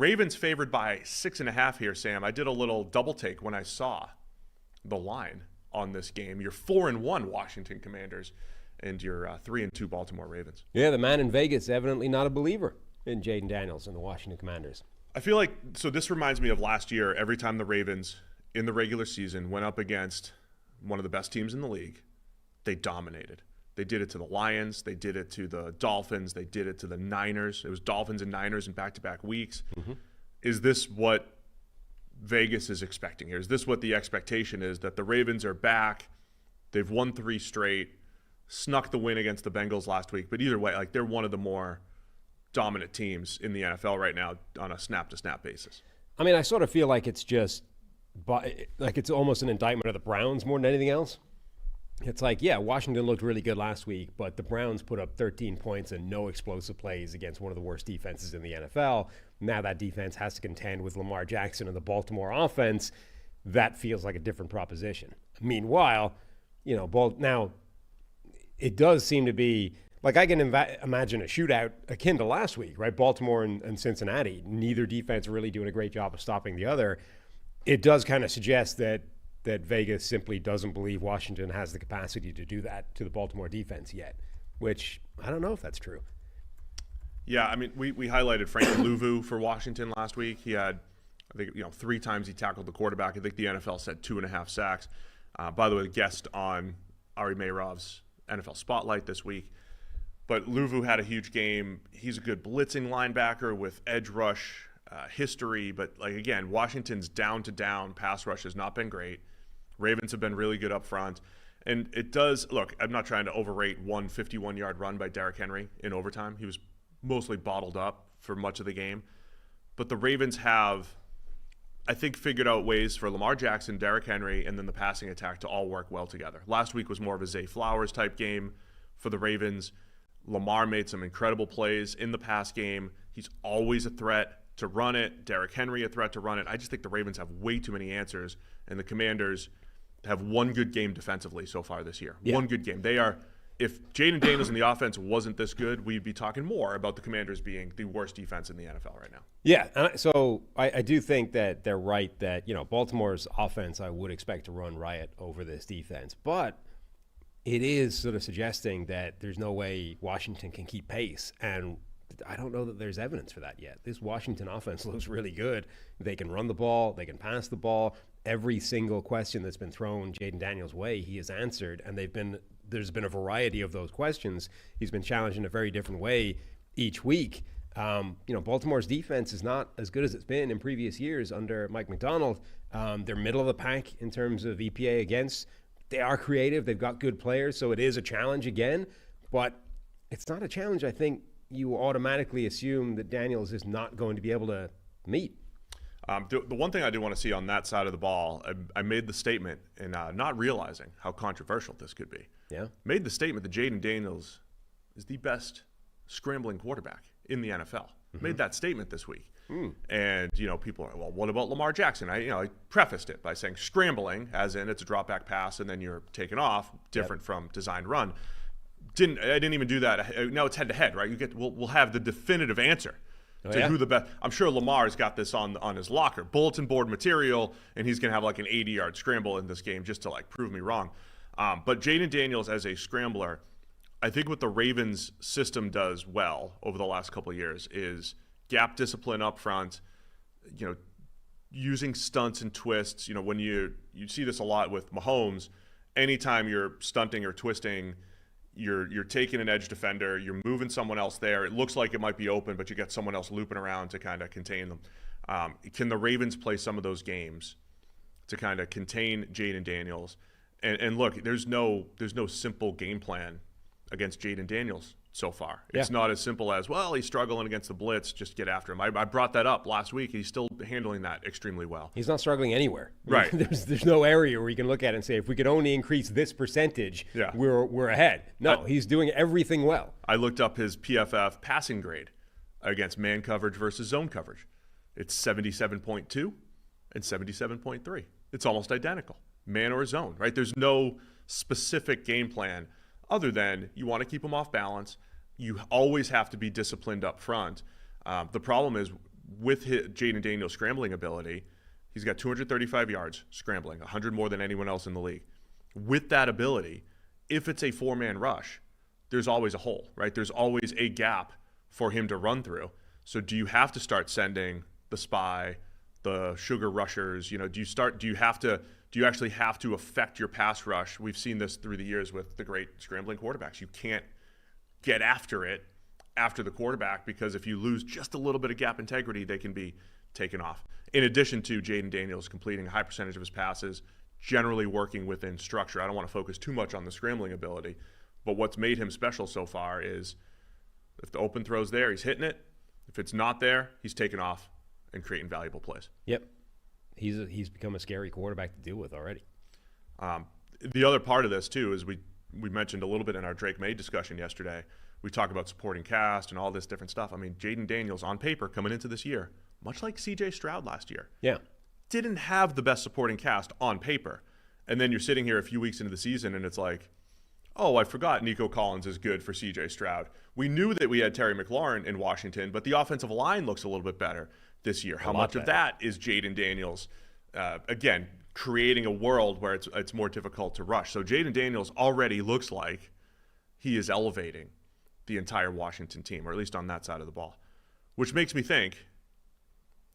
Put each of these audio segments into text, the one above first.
Ravens favored by 6.5 here, Sam. I did a little double take when I saw the line on this game. You're 4-1 Washington Commanders, and you're 3-2 Baltimore Ravens. Yeah, the man in Vegas evidently not a believer in Jayden Daniels and the Washington Commanders. I feel like, so this reminds me of last year. Every time the Ravens in the regular season went up against one of the best teams in the league, they dominated. They did it to the Lions. They did it to the Dolphins. They did it to the Niners. It was Dolphins and Niners in back-to-back weeks. Mm-hmm. Is this what Vegas is expecting here? Is this what the expectation is, that the Ravens are back? They've won 3 straight, snuck the win against the Bengals last week. But either way, like, they're one of the more dominant teams in the NFL right now on a snap-to-snap basis. I mean, I sort of feel like it's just like it's almost an indictment of the Browns more than anything else. It's like, yeah, Washington looked really good last week, but the Browns put up 13 points and no explosive plays against one of the worst defenses in the NFL. Now that defense has to contend with Lamar Jackson and the Baltimore offense. That feels like a different proposition. Meanwhile, you know, now it does seem to be like I can imagine a shootout akin to last week, right? Baltimore and Cincinnati, neither defense really doing a great job of stopping the other. It does kind of suggest that Vegas simply doesn't believe Washington has the capacity to do that to the Baltimore defense yet, which I don't know if that's true. Yeah, I mean, we highlighted Frank Louvu for Washington last week. He had, I think, 3 times he tackled the quarterback. I think the NFL said 2.5 sacks. By the way, guest on Ari Meirov's NFL Spotlight this week. But Louvu had a huge game. He's a good blitzing linebacker with edge rush history. But, like, again, Washington's down-to-down pass rush has not been great. Ravens have been really good up front. And it does – look, I'm not trying to overrate one 51-yard run by Derrick Henry in overtime. He was mostly bottled up for much of the game. But the Ravens have, I think, figured out ways for Lamar Jackson, Derrick Henry, and then the passing attack to all work well together. Last week was more of a Zay Flowers-type game for the Ravens. Lamar made some incredible plays in the pass game. He's always a threat to run it. Derrick Henry a threat to run it. I just think the Ravens have way too many answers, and the Commanders have one good game defensively so far this year. Yeah. One good game. They are, if Jayden Daniels in the offense wasn't this good, we'd be talking more about the Commanders being the worst defense in the NFL right now. Yeah, so I do think that they're right that, Baltimore's offense I would expect to run riot over this defense. But it is sort of suggesting that there's no way Washington can keep pace. And I don't know that there's evidence for that yet. This Washington offense looks really good. They can run the ball. They can pass the ball. Every single question that's been thrown Jayden Daniels' way, he has answered. And there's been a variety of those questions. He's been challenged in a very different way each week. Baltimore's defense is not as good as it's been in previous years under Mike Macdonald. They're middle of the pack in terms of EPA against. They are creative. They've got good players. So it is a challenge again. But it's not a challenge I think you automatically assume that Daniels is not going to be able to meet. The one thing I do want to see on that side of the ball, I made the statement, and not realizing how controversial this could be. Yeah. Made the statement that Jayden Daniels is the best scrambling quarterback in the NFL. Mm-hmm. Made that statement this week. And, people are, well, what about Lamar Jackson? I prefaced it by saying scrambling, as in it's a drop back pass and then you're taken off, different from designed run. I didn't even do that. Now it's head to head, right? We'll have the definitive answer to who the best. I'm sure Lamar's got this on his locker, bulletin board material, and he's gonna have like an 80-yard scramble in this game just to like prove me wrong. But Jayden Daniels as a scrambler, I think what the Ravens system does well over the last couple of years is gap discipline up front. Using stunts and twists. When you see this a lot with Mahomes, anytime you're stunting or twisting, you're taking an edge defender, you're moving someone else there. It looks like it might be open, but you get someone else looping around to kind of contain them. Can the Ravens play some of those games to kind of contain Jayden Daniels? And look, there's no simple game plan against Jayden Daniels so far. It's not as simple as, well, he's struggling against the blitz, just get after him. I brought that up last week. He's still handling that extremely well. He's not struggling anywhere. Right. There's no area where you can look at it and say, if we could only increase this percentage, we're ahead. No, he's doing everything well. I looked up his PFF passing grade against man coverage versus zone coverage. It's 77.2 and 77.3. It's almost identical, man or zone, right? There's no specific game plan other than you want to keep them off balance. You always have to be disciplined up front. The problem is with Jayden Daniels' scrambling ability, he's got 235 yards scrambling, 100 more than anyone else in the league. With that ability, if it's a four-man rush, there's always a hole, right? There's always a gap for him to run through. So do you have to start sending the spy, the sugar rushers? Do you actually have to affect your pass rush? We've seen this through the years with the great scrambling quarterbacks. You can't get after it after the quarterback, because if you lose just a little bit of gap integrity, they can be taken off. In addition to Jayden Daniels completing a high percentage of his passes, generally working within structure. I don't want to focus too much on the scrambling ability, but what's made him special so far is if the open throw's there, he's hitting it. If it's not there, he's taking off and creating valuable plays. Yep. He's become a scary quarterback to deal with already. The other part of this, too, is we mentioned a little bit in our Drake May discussion yesterday. We talk about supporting cast and all this different stuff. I mean, Jayden Daniels on paper coming into this year, much like C.J. Stroud last year, didn't have the best supporting cast on paper. And then you're sitting here a few weeks into the season and it's like, oh, I forgot Nico Collins is good for C.J. Stroud. We knew that we had Terry McLaurin in Washington, but the offensive line looks a little bit better this year. How much of that is Jayden Daniels, again, creating a world where it's more difficult to rush? So Jayden Daniels already looks like he is elevating the entire Washington team, or at least on that side of the ball, which makes me think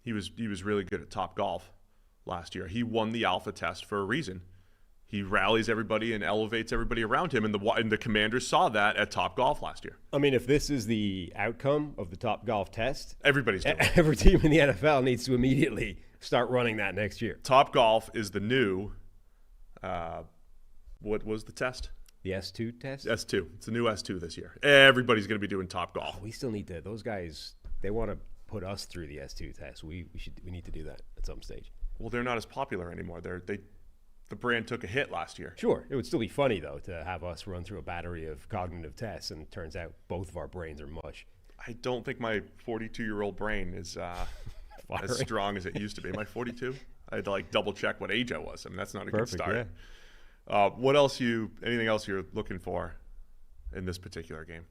he was really good at Topgolf last year. He won the alpha test for a reason. He rallies everybody and elevates everybody around him, and the Commanders saw that at Topgolf last year. I mean, if this is the outcome of the Topgolf test, everybody's doing it. Every team in the NFL needs to immediately start running that next year. Topgolf is the new, what was the test? The S2 test? S2. It's the new S2 this year. Everybody's going to be doing Topgolf. We still need to. Those guys, they want to put us through the S2 test. We need to do that at some stage. Well, they're not as popular anymore. The brand took a hit last year. Sure. It would still be funny, though, to have us run through a battery of cognitive tests, and it turns out both of our brains are mush. I don't think my 42-year-old brain is as strong as it used to be. My 42? I had to double check what age I was. I mean, that's not a good start. Yeah. Anything else you're looking for in this particular game?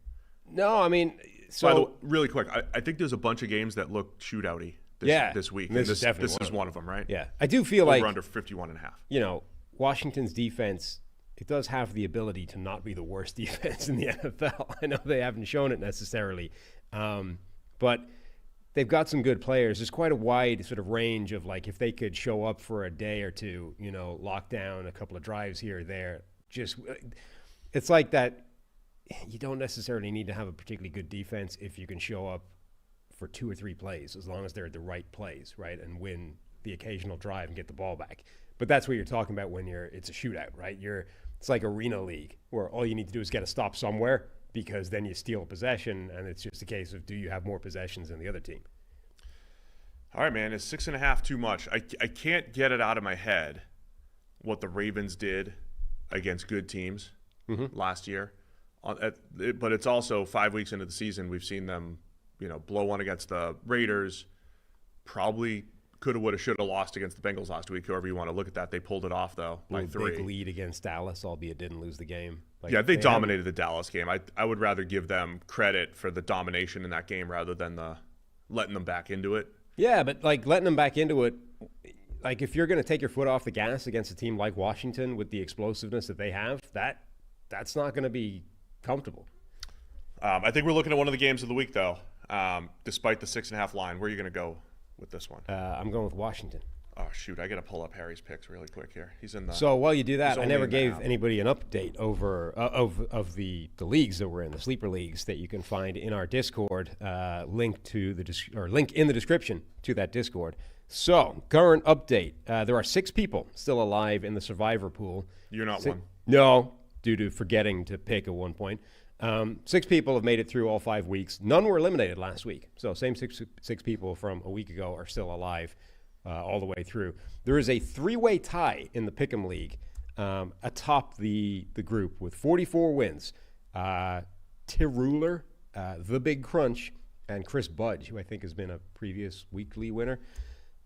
No, I mean, so. By the way, really quick, I think there's a bunch of games that look shootout-y this week. This is one of them, right? Yeah. I do feel like. Over under 51.5. Washington's defense, it does have the ability to not be the worst defense in the NFL. I know they haven't shown it necessarily, but they've got some good players. There's quite a wide sort of range of if they could show up for a day or two, lock down a couple of drives here or there. It's like that. You don't necessarily need to have a particularly good defense if you can show up for 2 or 3 plays, as long as they're the right plays, right, and win the occasional drive and get the ball back. But that's what you're talking about when it's a shootout, right? It's like Arena League, where all you need to do is get a stop somewhere, because then you steal possession, and it's just a case of, do you have more possessions than the other team? All right, man. Is 6.5 too much? I can't get it out of my head what the Ravens did against good teams last year. But it's also 5 weeks into the season. We've seen them, blow one against the Raiders. Probably coulda, woulda, shoulda lost against the Bengals last week. However you want to look at that, they pulled it off though by 3. Big lead against Dallas, albeit didn't lose the game. They dominated the Dallas game. I would rather give them credit for the domination in that game rather than letting them back into it. Yeah, but letting them back into it, if you're going to take your foot off the gas against a team like Washington with the explosiveness that they have, that's not going to be comfortable. I think we're looking at one of the games of the week, though. Despite the 6.5 line, where are you going to go with this one? I'm going with Washington. Oh, shoot. I got to pull up Harry's picks really quick here. He's in the. So while you do that, I never gave anybody an update over of the leagues that we're in, the sleeper leagues that you can find in our Discord. Link in the description to that Discord. So current update: there are 6 people still alive in the survivor pool. You're not one. No, due to forgetting to pick at one point. 6 people have made it through all 5 weeks. None were eliminated last week. So same six people from a week ago are still alive all the way through. There is a 3-way tie in the Pick'em League atop the group with 44 wins. Tiruler, The Big Crunch, and Chris Budge, who I think has been a previous weekly winner.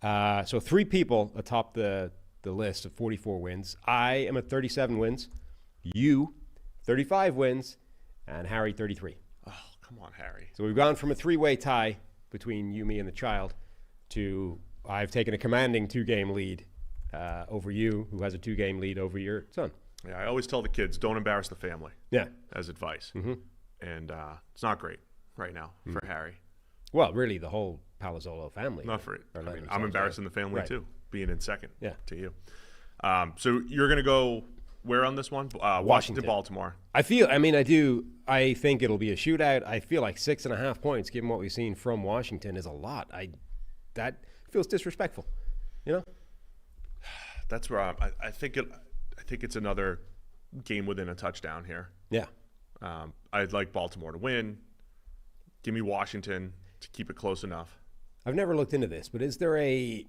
So 3 people atop the list of 44 wins. I am at 37 wins. You, 35 wins. And Harry, 33. Oh, come on, Harry. So we've gone from a 3-way tie between you, me, and the child I've taken a commanding 2-game lead over you, who has a 2-game lead over your son. Yeah, I always tell the kids, don't embarrass the family. Yeah. As advice. Mm-hmm. And it's not great right now for Harry. Well, really, the whole Palazzolo family. Not for it. I mean, I'm embarrassing the family too, being in second to you. So you're going to go where on this one? Washington, Baltimore. I think it'll be a shootout. I feel like 6.5 points, given what we've seen from Washington, is a lot. That feels disrespectful, you know? That's where I think it's another game within a touchdown here. Yeah. I'd like Baltimore to win. Give me Washington to keep it close enough. I've never looked into this, but is there a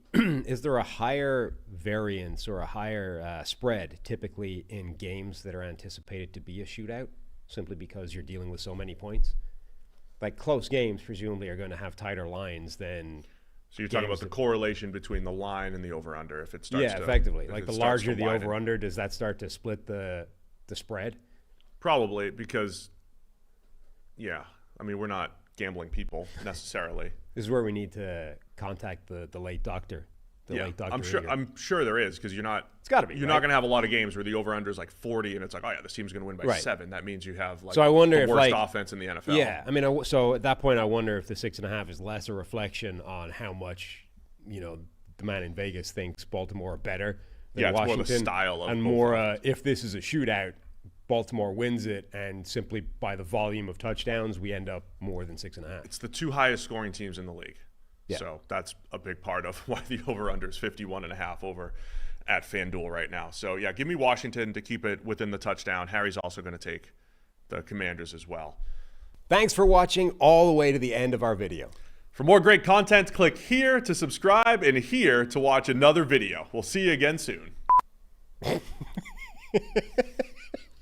higher variance or a higher spread typically in games that are anticipated to be a shootout, simply because you're dealing with so many points? Like close games presumably are going to have tighter lines than. So you're talking about the correlation between the line and the over/under if it starts. Yeah, effectively. Like the larger the over/under, does that start to split the spread? Probably, because, yeah, I mean, we're not gambling people necessarily. This is where we need to contact the late doctor. Late doctor. I'm sure there is, because you're not. It's got to be. You're not going to have a lot of games where the over/under is like 40, and it's like, oh yeah, this team's going to win by 7. That means you have like so I wonder the worst offense in the NFL. Yeah, I mean, so at that point, I wonder if the 6.5 is less a reflection on how much, the man in Vegas thinks Baltimore are better than Washington, more the style of and more if this is a shootout, Baltimore wins it, and simply by the volume of touchdowns, we end up more than 6.5. It's the 2 highest scoring teams in the league. Yeah. So that's a big part of why the over/under is 51.5 over at FanDuel right now. So, yeah, give me Washington to keep it within the touchdown. Harry's also going to take the Commanders as well. Thanks for watching all the way to the end of our video. For more great content, click here to subscribe and here to watch another video. We'll see you again soon.